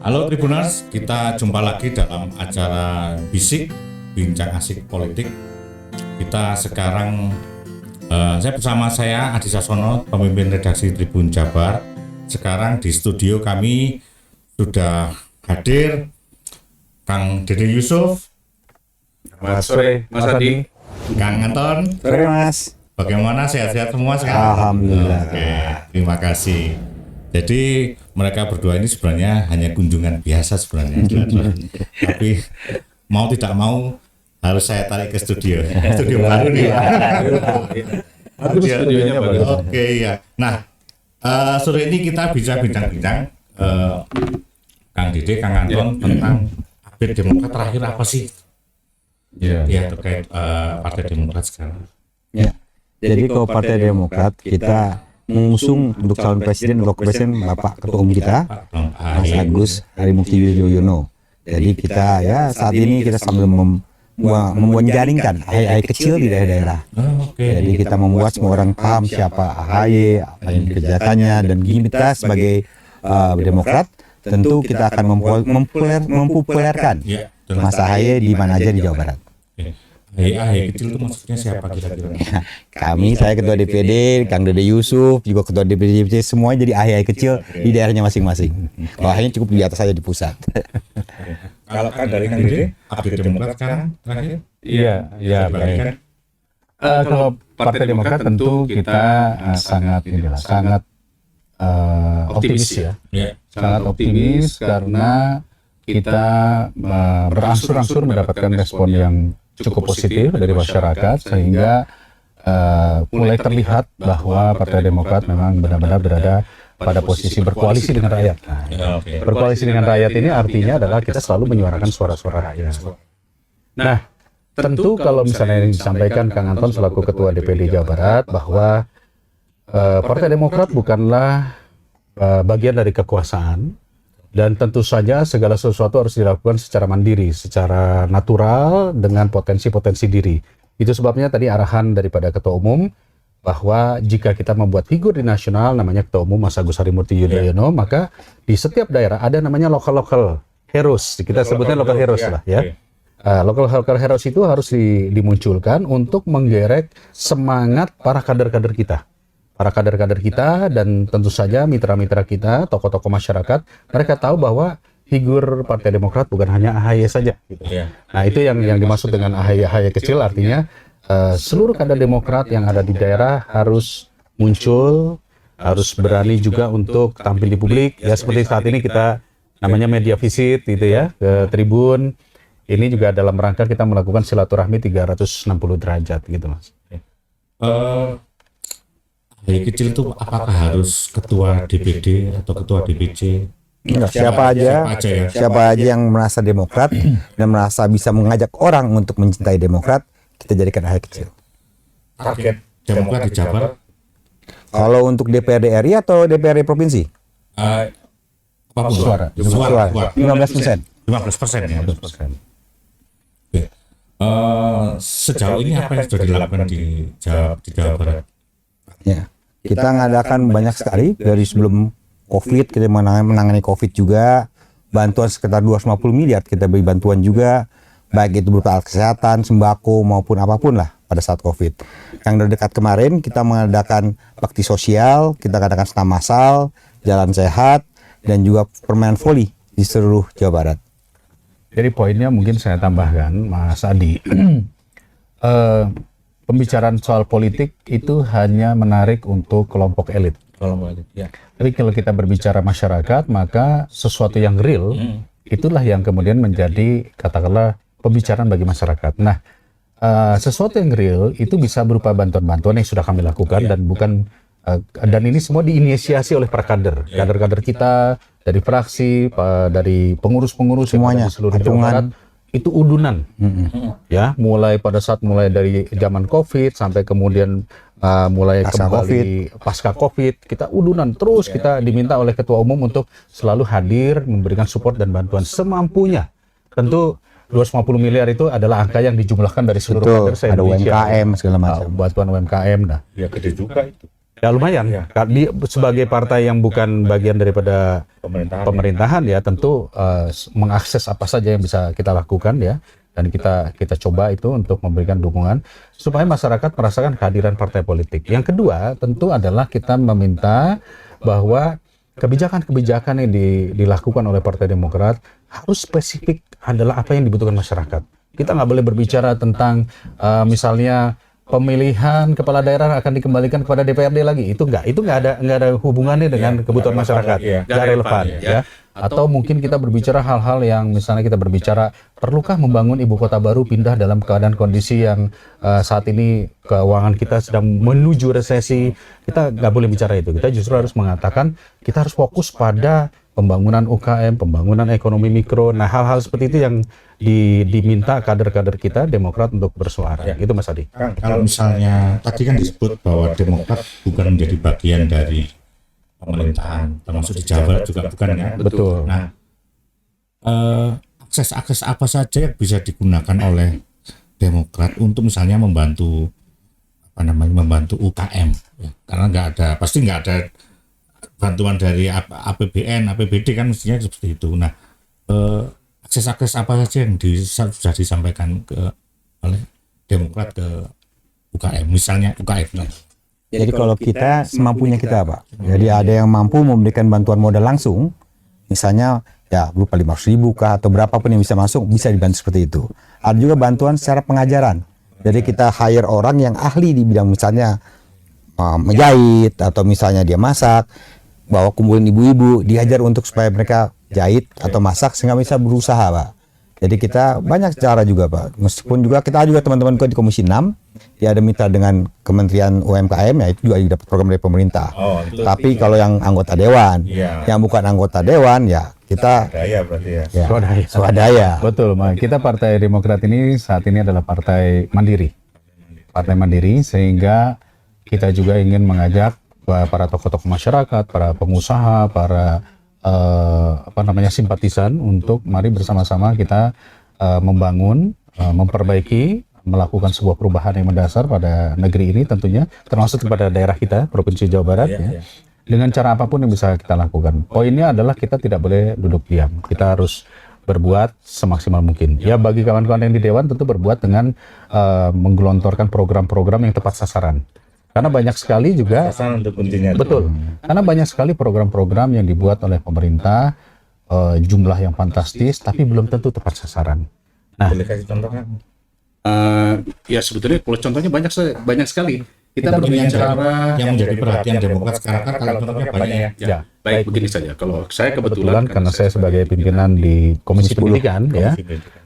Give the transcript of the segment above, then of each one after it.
Halo Tribuners, kita jumpa lagi dalam acara Bisik, Bincang Asik Politik. Kita sekarang, saya Adi Sasono, pemimpin redaksi Tribun Jabar. Sekarang di studio kami sudah hadir Kang Dede Yusuf. Selamat sore Mas Adi. Kang Anton. Sore Mas. Bagaimana, sehat-sehat semua sekarang? Alhamdulillah. Oke, terima kasih. Jadi mereka berdua ini sebenarnya hanya kunjungan biasa sebenarnya, tapi mau tidak mau harus saya tarik ke studio baru nih. Bagus studionya bagus. Oke ya. Nah, sore ini kita bisa bincang-bincang Kang Dede, Kang Anton tentang update Demokrat terakhir apa sih? Ya terkait Partai Demokrat sekarang. Ya. Jadi kalau Partai Demokrat kita mengusung untuk calon presiden atau presiden Bapak Ketua Umum kita, Mas Agus Harimurti Yudhoyono. Jadi kita saat ini kita sambil membuat jaringkan AHY kecil di daerah-daerah. Jadi kita membuat semua orang paham siapa AHY, apa yang kegiatannya, dan kita sebagai Demokrat tentu kita akan mempopulerkan Mas AHY di mana aja di Jawa Barat. AHY kecil itu maksudnya siapa kira-kira? Saya Ketua DPD, Kang Dede Yusuf juga Ketua DPD, semuanya jadi AHY kecil di daerahnya masing-masing. Kalau AHY cukup di atas saja di pusat. Kalau dari Kang Dede, update Demokrat sekarang terakhir? Iya baik. Kalau Partai Demokrat tentu kita sangat optimis ya. Sangat optimis karena kita berangsur-angsur mendapatkan respon yang cukup positif dari masyarakat sehingga mulai terlihat bahwa Partai Demokrat memang benar-benar berada pada posisi berkoalisi dengan rakyat. Berkoalisi dengan rakyat ini artinya adalah kita selalu menyuarakan suara-suara rakyat. Nah, tentu kalau misalnya yang disampaikan Kang Anton selaku Ketua DPD Jawa Barat bahwa Partai Demokrat bukanlah bagian dari kekuasaan. Dan tentu saja segala sesuatu harus dilakukan secara mandiri, secara natural dengan potensi-potensi diri. Itu sebabnya tadi arahan daripada Ketua Umum bahwa jika kita membuat figur di nasional namanya Ketua Umum Mas Agus Harimurti Yudhoyono, maka di setiap daerah ada namanya local heroes. Kita sebutnya local heroes lah ya. Local heroes itu harus dimunculkan untuk menggerek semangat para kader-kader kita. Para kader-kader kita dan tentu saja mitra-mitra kita, tokoh-tokoh masyarakat, mereka tahu bahwa figur Partai Demokrat bukan hanya AHY saja. Gitu. Nah itu yang dimaksud dengan AHY kecil, artinya seluruh kader Demokrat yang ada di daerah harus muncul, harus berani juga untuk tampil di publik. Ya seperti saat ini kita namanya media visit gitu ya ke Tribun. Ini juga dalam rangka kita melakukan silaturahmi 360 derajat gitu Mas. AHY kecil itu apakah harus ketua DPD atau ketua DPC? Siapa aja yang merasa Demokrat dan merasa bisa mengajak orang untuk mencintai Demokrat, kita jadikan AHY kecil. Target Demokrat di Jabar? Kalau untuk DPRD RI atau DPRD provinsi? Apapun suara. 15%. 15% ya. 15%. Oke. Sejauh ini apa yang sudah dilakukan di Jawa Barat? Ya, kita ngadakan banyak sekali dari sebelum COVID, kita menangani COVID juga, bantuan sekitar 250 miliar kita beri bantuan juga, baik itu berupa alat kesehatan, sembako maupun apapun lah pada saat COVID. Yang terdekat kemarin kita mengadakan bakti sosial, kita mengadakan senam massal, jalan sehat, dan juga permainan voli di seluruh Jawa Barat. Jadi poinnya mungkin saya tambahkan, Mas Adi. Pembicaraan soal politik itu hanya menarik untuk kelompok elit. Tapi kalau kita berbicara masyarakat, maka sesuatu yang real, itulah yang kemudian menjadi katakanlah pembicaraan bagi masyarakat. Nah, sesuatu yang real itu bisa berupa bantuan-bantuan yang sudah kami lakukan dan ini semua diinisiasi oleh para kader kita dari fraksi, dari pengurus-pengurus semuanya, di seluruh Jawa Barat. Itu udunan, ya, mulai dari zaman COVID sampai kemudian mulai pasca COVID, kita udunan terus. Kita diminta oleh Ketua Umum untuk selalu hadir, memberikan support dan bantuan semampunya. Tentu 250 miliar itu adalah angka yang dijumlahkan dari seluruh kader se-Indonesia. Ada UMKM segala macam. Bantuan UMKM, nah. Ya gede juga itu. Ya lumayan ya. Sebagai partai yang bukan bagian daripada pemerintahan ya, tentu mengakses apa saja yang bisa kita lakukan ya, dan kita coba itu untuk memberikan dukungan supaya masyarakat merasakan kehadiran partai politik. Yang kedua tentu adalah kita meminta bahwa kebijakan-kebijakan yang dilakukan oleh Partai Demokrat harus spesifik adalah apa yang dibutuhkan masyarakat. Kita nggak boleh berbicara tentang misalnya pemilihan kepala daerah akan dikembalikan kepada DPRD lagi. Itu nggak ada hubungannya dengan kebutuhan masyarakat, nggak relevan ya. Atau mungkin kita berbicara hal-hal yang misalnya kita berbicara perlukah membangun ibu kota baru pindah dalam keadaan kondisi yang saat ini keuangan kita sedang menuju resesi. Kita nggak boleh bicara itu. Kita justru harus mengatakan kita harus fokus pada pembangunan UKM, pembangunan ekonomi mikro. Nah, hal-hal seperti itu yang diminta kader-kader kita Demokrat untuk bersuara. Ya. Gitu Mas Adi. Kalau misalnya tadi kan disebut bahwa Demokrat bukan menjadi bagian dari pemerintahan, termasuk di Jawa Barat juga bukan ya. Betul. Nah, akses apa saja yang bisa digunakan oleh Demokrat untuk misalnya membantu UKM ya. Karena pasti nggak ada bantuan dari APBN, APBD kan mestinya seperti itu. Nah, akses apa saja yang sudah disampaikan oleh Demokrat ke UKM, misalnya UKM. Jadi kalau kita semampunya kita Pak. Jadi ada yang mampu memberikan bantuan modal langsung, misalnya ya berupa 500.000 kah atau berapapun yang bisa masuk, bisa dibantu seperti itu. Ada juga bantuan secara pengajaran. Jadi kita hire orang yang ahli di bidang misalnya menjahit atau misalnya dia masak, bawa kumpulin ibu-ibu, diajar untuk supaya mereka jahit atau masak sehingga bisa berusaha Pak. Jadi kita banyak cara juga Pak. Meskipun juga kita juga teman-teman di Komisi 6 dia ada minta dengan Kementerian UMKM ya, itu juga dapat program dari pemerintah. Tapi kalau yang anggota dewan, yang bukan anggota dewan ya kita swadaya berarti ya. Swadaya. Betul, kita Partai Demokrat ini saat ini adalah partai mandiri. Partai mandiri sehingga kita juga ingin mengajak para tokoh-tokoh masyarakat, para pengusaha, para simpatisan untuk mari bersama-sama kita membangun, memperbaiki, melakukan sebuah perubahan yang mendasar pada negeri ini tentunya, termasuk kepada daerah kita, Provinsi Jawa Barat dengan cara apapun yang bisa kita lakukan. Poinnya adalah kita tidak boleh duduk diam. Kita harus berbuat semaksimal mungkin. Ya bagi kawan-kawan yang di Dewan tentu berbuat dengan menggelontorkan program-program yang tepat sasaran. Karena banyak sekali juga betul. Karena banyak sekali program-program yang dibuat oleh pemerintah jumlah yang fantastis tapi belum tentu tepat sasaran. Nah, boleh kasih contoh kan? Ya sebetulnya kalau contohnya banyak sekali. Kita berbicara yang menjadi perhatian Demokrat sekarang kan kalau contohnya banyak ya. Baik begini saja. Kalau saya kebetulan karena saya sebagai pimpinan di Komisi Pendidikan ya.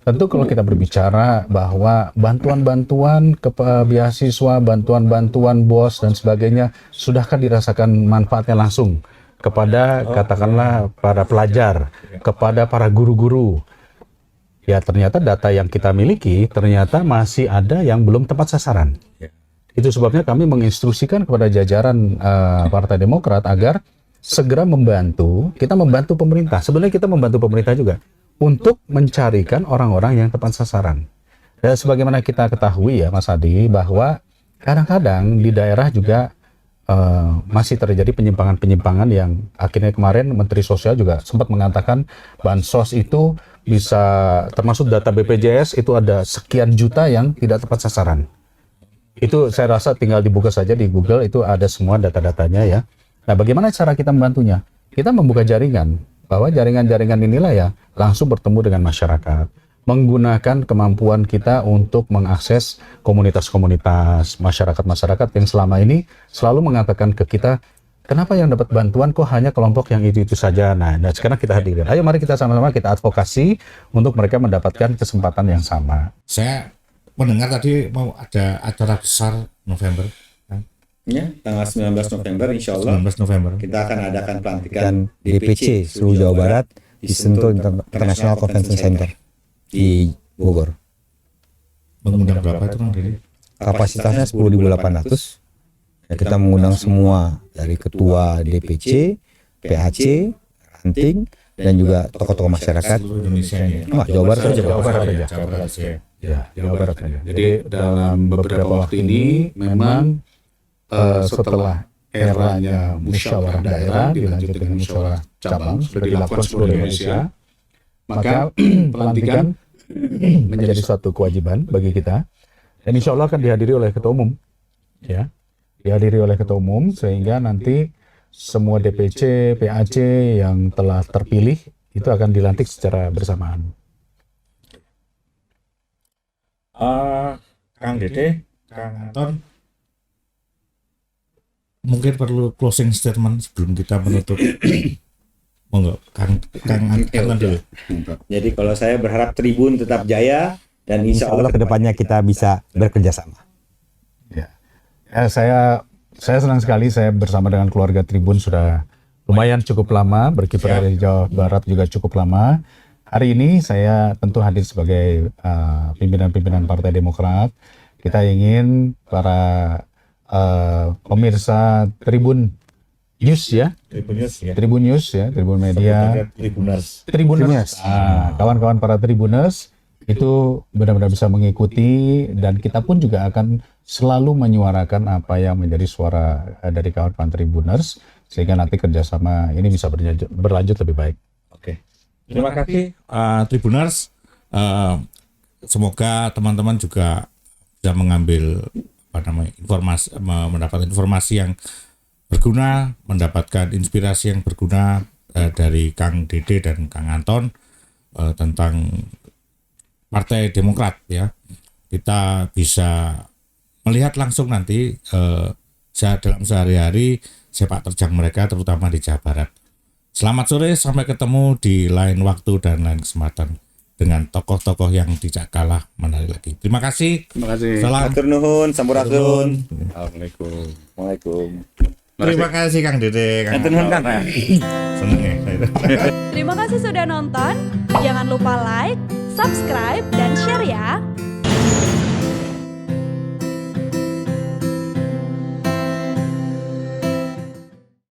Tentu kalau kita berbicara bahwa bantuan-bantuan ke beasiswa, bantuan-bantuan BOS dan sebagainya sudahkah dirasakan manfaatnya langsung kepada katakanlah para pelajar, kepada para guru-guru. Ya ternyata data yang kita miliki ternyata masih ada yang belum tepat sasaran. Itu sebabnya kami menginstruksikan kepada jajaran Partai Demokrat agar segera membantu, kita membantu pemerintah. Sebenarnya kita membantu pemerintah juga untuk mencarikan orang-orang yang tepat sasaran. Dan sebagaimana kita ketahui ya Mas Adi, bahwa kadang-kadang di daerah juga masih terjadi penyimpangan-penyimpangan yang akhirnya kemarin Menteri Sosial juga sempat mengatakan bansos itu bisa termasuk data BPJS itu ada sekian juta yang tidak tepat sasaran. Itu saya rasa tinggal dibuka saja di Google, itu ada semua data-datanya ya. Nah bagaimana cara kita membantunya? Kita membuka jaringan, bahwa jaringan-jaringan inilah ya langsung bertemu dengan masyarakat, menggunakan kemampuan kita untuk mengakses komunitas-komunitas, masyarakat-masyarakat yang selama ini selalu mengatakan ke kita, kenapa yang dapat bantuan kok hanya kelompok yang itu-itu saja. Nah sekarang kita hadirkan, ayo mari kita sama-sama kita advokasi untuk mereka mendapatkan kesempatan yang sama. Saya mendengar tadi mau ada acara besar November. Ya, tanggal 19 November insya Allah 19 November kita akan adakan pelantikan DPC seluruh Jawa Barat di Sentul International Convention Center di Bogor. Mengundang berapa itu Kang Diri? Kapasitasnya 10.800. Ya, kita mengundang semua dari ketua DPC, PAC, ranting dan juga tokoh-tokoh masyarakat seluruh Indonesia ini. Jawa Barat saja. Jawa Barat saja. Jawa Barat saja. Jadi dalam beberapa waktu ini memang setelah eranya musyawarah daerah dilanjut dengan musyawarah cabang sudah dilakukan seluruh Indonesia, maka pelantikan menjadi suatu kewajiban bagi kita, dan insya Allah akan dihadiri oleh ketua umum, ya, dihadiri oleh ketua umum, sehingga nanti semua DPC, PAC yang telah terpilih itu akan dilantik secara bersamaan. Kang Dede, Kang Anton, mungkin perlu closing statement sebelum kita menutup. Monggo, Kang Anton dulu. Jadi kalau saya berharap Tribun tetap jaya dan insya Allah kedepannya kita bisa bekerja sama. Ya, saya senang sekali, saya bersama dengan keluarga Tribun sudah lumayan cukup lama, berkiprah di Jawa Barat juga cukup lama. Hari ini saya tentu hadir sebagai pimpinan-pimpinan Partai Demokrat. Kita ingin para pemirsa Tribun News ya, Tribun News ya, Tribun Media, Tribuners. Kawan-kawan para Tribuners itu benar-benar bisa mengikuti, dan kita pun juga akan selalu menyuarakan apa yang menjadi suara dari kawan-kawan Tribuners, sehingga nanti kerjasama ini bisa berlanjut lebih baik. Oke, terima kasih Tribuners. Semoga teman-teman juga bisa mengambil informasi, mendapat informasi yang berguna, mendapatkan inspirasi yang berguna dari Kang Dede dan Kang Anton tentang Partai Demokrat ya. Kita bisa melihat langsung nanti dalam sehari-hari sepak terjang mereka, terutama di Jawa Barat. Selamat sore, sampai ketemu di lain waktu dan lain kesempatan dengan tokoh-tokoh yang tidak kalah menarik lagi. Terima kasih. Terima kasih. Salam. Matur nuhun, sampurasun. Assalamualaikum. Waalaikumsalam. Terima kasih Kang Dede, Kang Matur nuhun, Kang. Seneng ya. Terima kasih sudah nonton. Jangan lupa like, subscribe, dan